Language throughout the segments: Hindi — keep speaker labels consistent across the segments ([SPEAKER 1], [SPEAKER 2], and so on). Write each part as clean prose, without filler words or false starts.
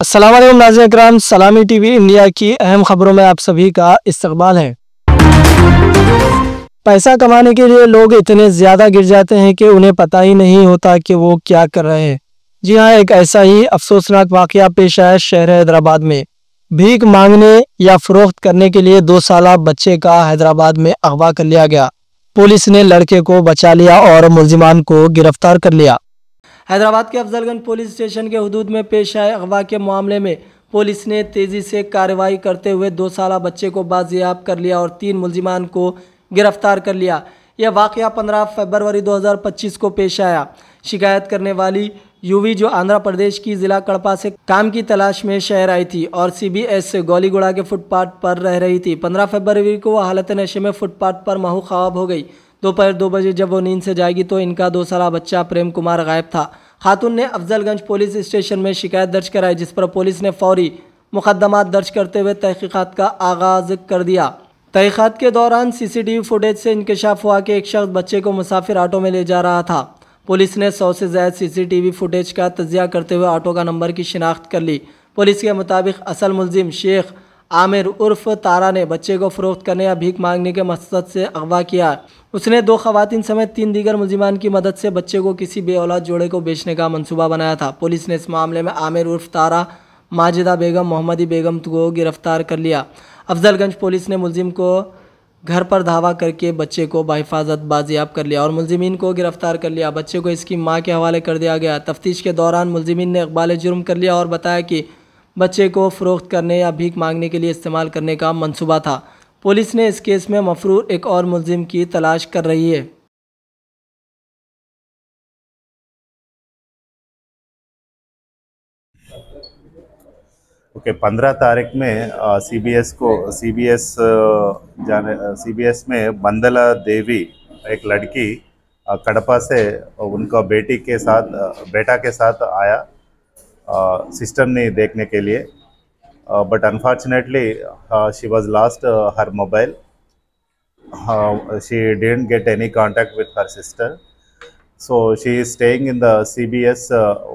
[SPEAKER 1] अस्सलाम वालेकुम नाज़रीन इकराम, सलामी टीवी इंडिया की अहम खबरों में आप सभी का इस्तकबाल है। पैसा कमाने के लिए लोग इतने ज़्यादा गिर जाते हैं कि उन्हें पता ही नहीं होता कि वो क्या कर रहे हैं। जी हाँ, एक ऐसा ही अफसोसनाक वाक़या पेश आया शहर हैदराबाद में। भीख मांगने या फरोख्त करने के लिए 2 साला बच्चे का हैदराबाद में अगवा कर लिया गया। पुलिस ने लड़के को बचा लिया और मुल्जिमान को गिरफ्तार कर लिया। हैदराबाद के अफजलगंज पुलिस स्टेशन के हुदूद में पेश आए अगवा के मामले में पुलिस ने तेज़ी से कार्रवाई करते हुए 2 साला बच्चे को बाजियाब कर लिया और 3 मुल्जिमान को गिरफ्तार कर लिया। यह वाक़या 15 फरवरी 2025 को पेश आया। शिकायत करने वाली युवी जो आंध्र प्रदेश की ज़िला कड़पा से काम की तलाश में शहर आई थी और CBS गोलीगुड़ा के फुटपाथ पर रह रही थी। 15 फरवरी को वह हालत नशे में फुटपाथ पर महू ख्वाब हो गई। दोपहर 2 बजे जब वो नींद से जाएगी तो इनका 2 साला बच्चा प्रेम कुमार गायब था। खातून ने अफजलगंज पुलिस स्टेशन में शिकायत दर्ज कराई, जिस पर पुलिस ने फौरी मुकदमा दर्ज करते हुए तहकीकात का आगाज़ कर दिया। तहकीकात के दौरान CCTV फुटेज से इंकशाफ हुआ कि एक शख्स बच्चे को मुसाफिर ऑटो में ले जा रहा था। पुलिस ने 100 से ज़्यादा CCTV फुटेज का तजिया करते हुए ऑटो का नंबर की शिनाख्त कर ली। पुलिस के मुताबिक असल मुल्जिम शेख आमिर उर्फ तारा ने बच्चे को फ़रोख्त करने या भीख मांगने के मकसद से अगवा किया। उसने 2 खवातीन समेत 3 दीगर मुल्जिमान की मदद से बच्चे को किसी बेऔलाद जोड़े को बेचने का मंसूबा बनाया था। पुलिस ने इस मामले में आमिर उर्फ तारा, माजिदा बेगम, मोहम्मदी बेगम को गिरफ्तार कर लिया। अफजलगंज पुलिस ने मुल्जिम को घर पर धावा करके बच्चे को बाहिफाजत बाजियाब कर लिया और मुल्जिमीन को गिरफ्तार कर लिया। बच्चे को इसकी माँ के हवाले कर दिया गया। तफ्तीश के दौरान मुल्जिमीन ने इकबाल जुर्म कर लिया और बताया कि बच्चे को फ़रोख्त करने या भीख मांगने के लिए इस्तेमाल करने का मंसूबा था। पुलिस ने इस केस में मफरूर एक और मुल्जिम की तलाश कर रही है।
[SPEAKER 2] ओके, 15 तारीख में CBS में बंदला देवी एक लड़की कड़पा से उनका बेटा के साथ आया सिस्टर ने देखने के लिए, but unfortunately she was lost her mobile. She didn't get any contact with her sister, so she is staying in the CBS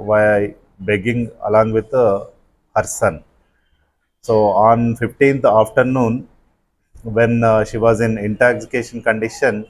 [SPEAKER 2] while begging along with her son. So on 15th afternoon, when she was in intoxication condition,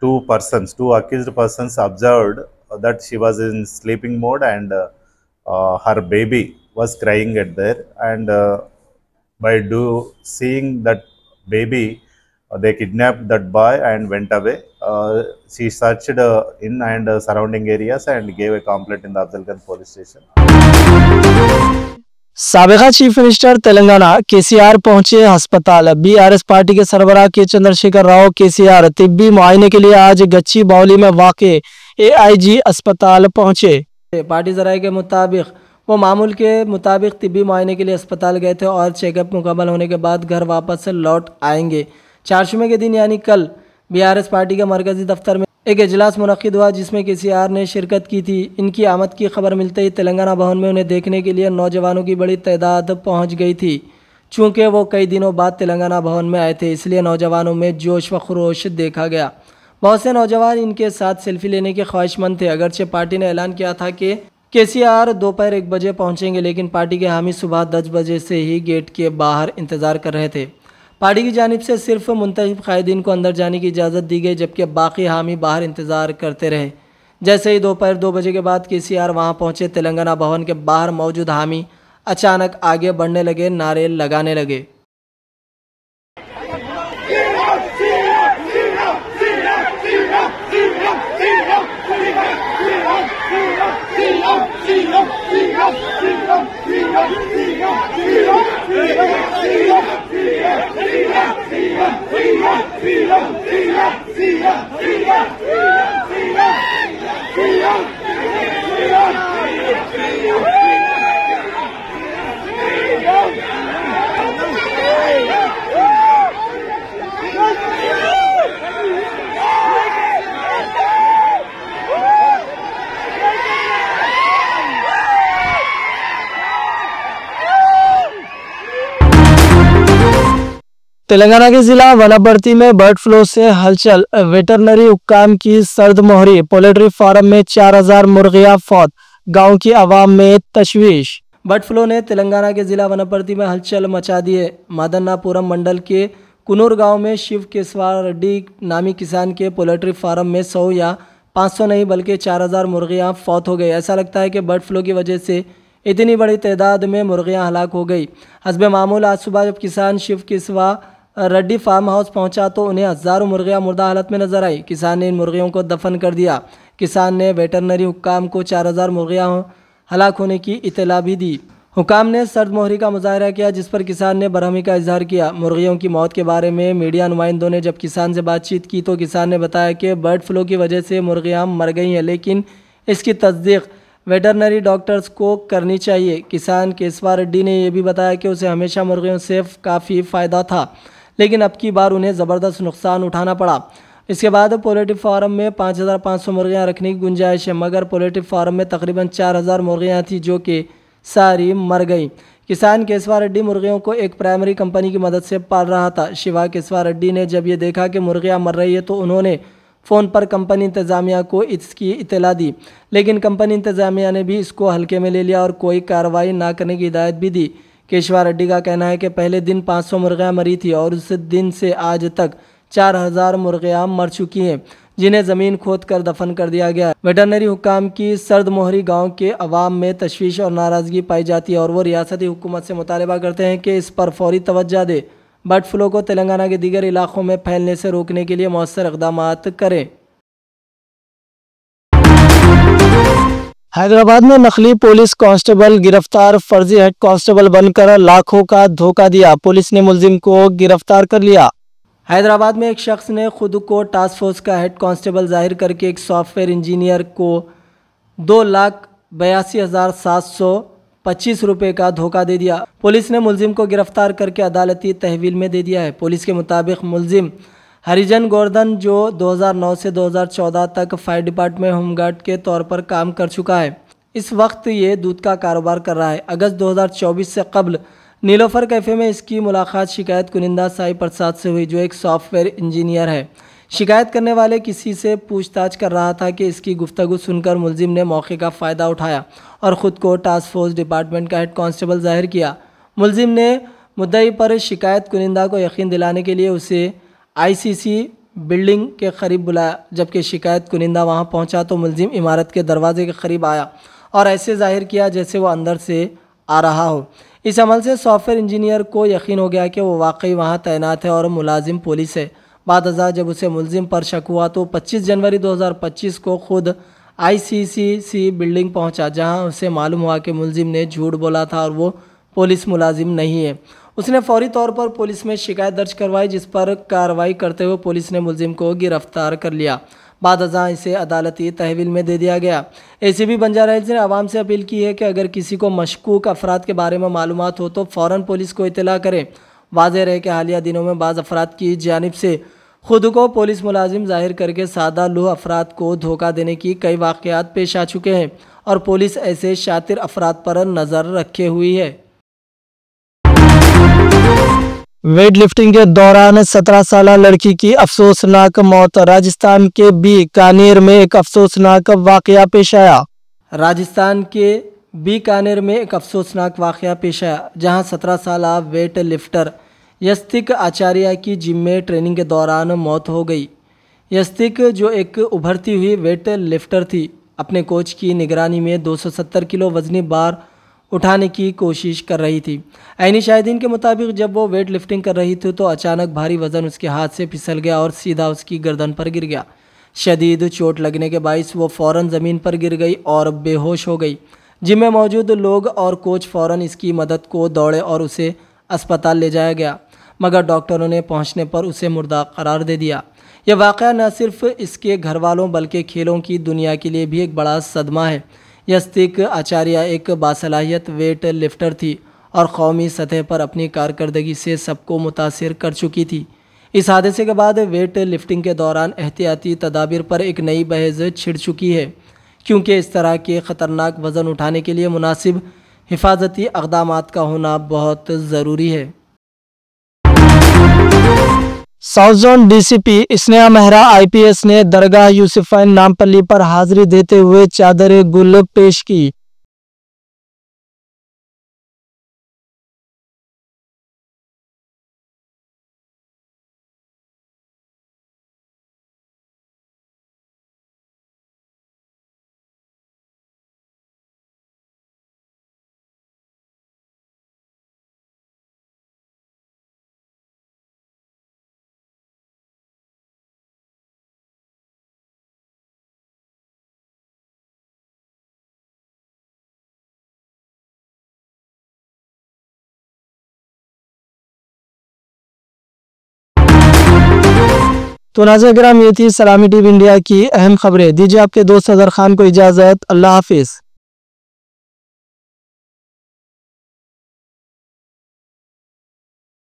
[SPEAKER 2] two accused persons observed that she was in sleeping mode and her baby was crying at there, and by seeing that baby, they kidnapped that boy and went away. She searched in and surrounding areas and gave a complaint in the Afzalganj police station.
[SPEAKER 1] साबिका चीफ मिनिस्टर तेलंगाना KCR पहुंचे अस्पताल। BRS पार्टी के सरबराह के चंद्रशेखर राव KCR तिब्बी मुआयने के लिए आज गच्चीबौली में वाक़े AIG अस्पताल पहुंचे। पार्टी ज़राए के मुताबिक वो मामूल के मुताबिक तिब्बी मुआयने के लिए अस्पताल गए थे और चेकअप मुकम्मल होने के बाद घर वापस लौट आएंगे। 4 जुमे के दिन यानी कल BRS पार्टी के मरकज़ी दफ्तर में एक इजलास मुनक़िद हुआ जिसमें KCR ने शिरकत की थी। इनकी आमद की खबर मिलते ही तेलंगाना भवन में उन्हें देखने के लिए नौजवानों की बड़ी तादाद पहुंच गई थी। चूँकि वो कई दिनों बाद तेलंगाना भवन में आए थे, इसलिए नौजवानों में जोश व खरोश देखा गया। बहुत से नौजवान इनके साथ सेल्फी लेने के ख्वाहिशमंद थे। अगरचे पार्टी ने ऐलान किया था कि KCR दोपहर 1 बजे पहुँचेंगे, लेकिन पार्टी के हामी सुबह 10 बजे से ही गेट के बाहर इंतज़ार कर रहे थे। पार्टी की जानिब से सिर्फ मुंतखब कायदीन को अंदर जाने की इजाज़त दी गई, जबकि बाकी हामी बाहर इंतज़ार करते रहे। जैसे ही दोपहर 2 बजे के बाद KCR वहां पहुंचे, तेलंगाना भवन के बाहर मौजूद हामी अचानक आगे बढ़ने लगे, नारे लगाने लगे। तेलंगाना के जिला वनापर्ती में बर्ड फ्लू से हलचल। वेटरनरी हुक्काम की सर्द मोहरी। पोल्ट्री फार्म में 4000 मुर्गियां फौत। गांव की आवाम में तशवीश। बर्ड फ्लू ने तेलंगाना के जिला वनपर्ती में हलचल मचा दी है। मादन्नापुरम मंडल के कुनूर गांव में शिव केशवार रेड्डी नामी किसान के पोल्ट्री फार्म में 100 या 500 नहीं बल्कि 4000 मुर्गियां फौत हो गई। ऐसा लगता है कि बर्ड फ्लू की वजह से इतनी बड़ी तादाद में मुर्गियां हलाक हो गई। हस्बे मामूल आज सुबह जब किसान शिव केशवा रेड्डी फार्म हाउस पहुंचा तो उन्हें हज़ारों मुर्गियां मुर्दा हालत में नजर आई। किसान ने इन मुर्गियों को दफन कर दिया। किसान ने वेटरनरी हुक्काम को 4000 मुर्गियां हलाक होने की इत्तला भी दी। हुकाम ने सर्द मोहरी का मुजाहरा किया, जिस पर किसान ने बरहमी का इजहार किया। मुर्गियों की मौत के बारे में मीडिया नुमाइंदों ने जब किसान से बातचीत की तो किसान ने बताया कि बर्ड फ्लू की वजह से मुर्गियां मर गई हैं, लेकिन इसकी तस्दीक वेटरनरी डॉक्टर्स को करनी चाहिए। किसान केशवा रेड्डी ने यह भी बताया कि उसे हमेशा मुर्गियों से काफ़ी फ़ायदा था, लेकिन अब की बार उन्हें ज़बरदस्त नुकसान उठाना पड़ा। इसके बाद पोल्ट्री फार्म में 5500 मुर्गियाँ रखने की गुंजाइश है, मगर पोल्ट्री फार्म में तकरीबन 4000 मुर्गियाँ थी जो कि सारी मर गई। किसान केशवा रेड्डी मुर्गियों को एक प्राइमरी कंपनी की मदद से पाल रहा था। शिवा केशवा रेड्डी ने जब ये देखा कि मुर्गियाँ मर रही है तो उन्होंने फ़ोन पर कंपनी इंतज़ामिया को इसकी इत्तला दी, लेकिन कंपनी इंतज़ामिया ने भी इसको हल्के में ले लिया और कोई कार्रवाई ना करने की हिदायत भी दी। केशवा रेड्डी का कहना है कि पहले दिन 500 मुर्गियाँ मरी थी और उस दिन से आज तक 4000 मुर्गियाँ मर चुकी हैं, जिन्हें ज़मीन खोद कर दफन कर दिया गया है। वेटरनरी हुक्काम की सर्द मोहरी गाँव के अवाम में तशवीश और नाराज़गी पाई जाती है और वो रियासती हुकूमत से मुतालबा करते हैं कि इस पर फौरी तवज्जो दे। बर्ड फ्लू को तेलंगाना के दीगर इलाकों में फैलने से रोकने के लिए मौसर इक़दामात करें। हैदराबाद में नकली पुलिस कांस्टेबल गिरफ्तार। फर्जी हेड कांस्टेबल बनकर लाखों का धोखा दिया, पुलिस ने मुलजिम को गिरफ्तार कर लिया। हैदराबाद में एक शख्स ने खुद को टास्क फोर्स का हेड कांस्टेबल जाहिर करके एक सॉफ्टवेयर इंजीनियर को 2,82,725 रुपये का धोखा दे दिया। पुलिस ने मुलजिम को गिरफ्तार करके अदालती तहवील में दे दिया है। पुलिस के मुताबिक मुलजिम हरिजन गोवर्धन, जो 2009 से 2014 तक फायर डिपार्टमेंट होमगार्ड के तौर पर काम कर चुका है, इस वक्त ये दूध का कारोबार कर रहा है। अगस्त 2024 से कबल नीलोफर कैफ़े में इसकी मुलाकात शिकायत कुनिंदा साई प्रसाद से हुई, जो एक सॉफ्टवेयर इंजीनियर है। शिकायत करने वाले किसी से पूछताछ कर रहा था कि इसकी गुफ्तगू सुनकर मुलजिम ने मौके का फ़ायदा उठाया और ख़ुद को टास्क फोर्स डिपार्टमेंट का हेड कांस्टेबल जाहिर किया। मुलजिम ने मुद्दई पर शिकायत कुनिंदा को यकीन दिलाने के लिए उसे ICC बिल्डिंग के करीब बुलाया। जबकि शिकायत कुनिंदा वहां पहुंचा तो मुलजिम इमारत के दरवाजे के करीब आया और ऐसे जाहिर किया जैसे वो अंदर से आ रहा हो। इस अमल से सॉफ्टवेयर इंजीनियर को यकीन हो गया कि वो वाकई वहां तैनात है और मुलाजिम पुलिस है। बाद अज़ा जब उसे मुलजिम पर शक हुआ तो 25 जनवरी 2025 को खुद ICC बिल्डिंग पहुंचा, जहां उसे मालूम हुआ कि मुलजिम ने झूठ बोला था और वो पुलिस मुलाजिम नहीं है। उसने फौरी तौर पर पुलिस में शिकायत दर्ज करवाई, जिस पर कार्रवाई करते हुए पुलिस ने मुलजिम को गिरफ्तार कर लिया। बाद अज़ां इसे अदालती तहवील में दे दिया गया। ACP बंजारा हिल्स ने आवाम से अपील की है कि अगर किसी को मशकूक अफराद के बारे में मालूमात हो तो फ़ौरन पुलिस को इत्तला करें। वाज़ेह रहे कि हालिया दिनों में बाज़ अफराद की जानिब से खुद को पुलिस मुलाजिम जाहिर करके सादा लूह अफराद को धोखा देने की कई वाक़यात पेश आ चुके हैं और पुलिस ऐसे शातिर अफराद पर नज़र रखे हुई है। वेट लिफ्टिंग के दौरान 17 साल लड़की की अफसोसनाक मौत। राजस्थान के बीकानेर में एक अफसोसनाक वाकया पेश आया। राजस्थान के बीकानेर में एक अफसोसनाक वाकया पेश आया, जहां 17 साल वेट लिफ्टर यस्तिक आचार्य की जिम में ट्रेनिंग के दौरान मौत हो गई। यस्तिक, जो एक उभरती हुई वेट लिफ्टर थी, अपने कोच की निगरानी में 270 किलो वजनी बार उठाने की कोशिश कर रही थी। ऐनी शाहिदीन के मुताबिक जब वो वेट लिफ्टिंग कर रही थी तो अचानक भारी वजन उसके हाथ से फिसल गया और सीधा उसकी गर्दन पर गिर गया। शदीद चोट लगने के बाइस वो फ़ौरन ज़मीन पर गिर गई और बेहोश हो गई। जिम में मौजूद लोग और कोच फ़ौरन इसकी मदद को दौड़े और उसे अस्पताल ले जाया गया, मगर डॉक्टरों ने पहुंचने पर उसे मुर्दा करार दे दिया। यह वाक़या न सिर्फ इसके घर वालों बल्कि खेलों की दुनिया के लिए भी एक बड़ा सदमा है। यस्तिक आचार्य एक बासलाहियत वेट लिफ्टर थी और कौमी सतह पर अपनी कारकर्दगी से सबको मुतासिर कर चुकी थी। इस हादसे के बाद वेट लिफ्टिंग के दौरान एहतियाती तदाबीर पर एक नई बहस छिड़ चुकी है, क्योंकि इस तरह के ख़तरनाक वज़न उठाने के लिए मुनासिब हिफाजती इक़दामात का होना बहुत ज़रूरी है। South zone DCP Sneha Mehra IPS ने दरगाह यूसुफैन नामपल्ली पर हाजिरी देते हुए चादर गुल पेश की। तो नाज़रीन, ये थी सलामी टीवी इंडिया की अहम खबरें। दीजिए आपके दोस्त अजहर खान को इजाज़त। अल्लाह हाफिज़।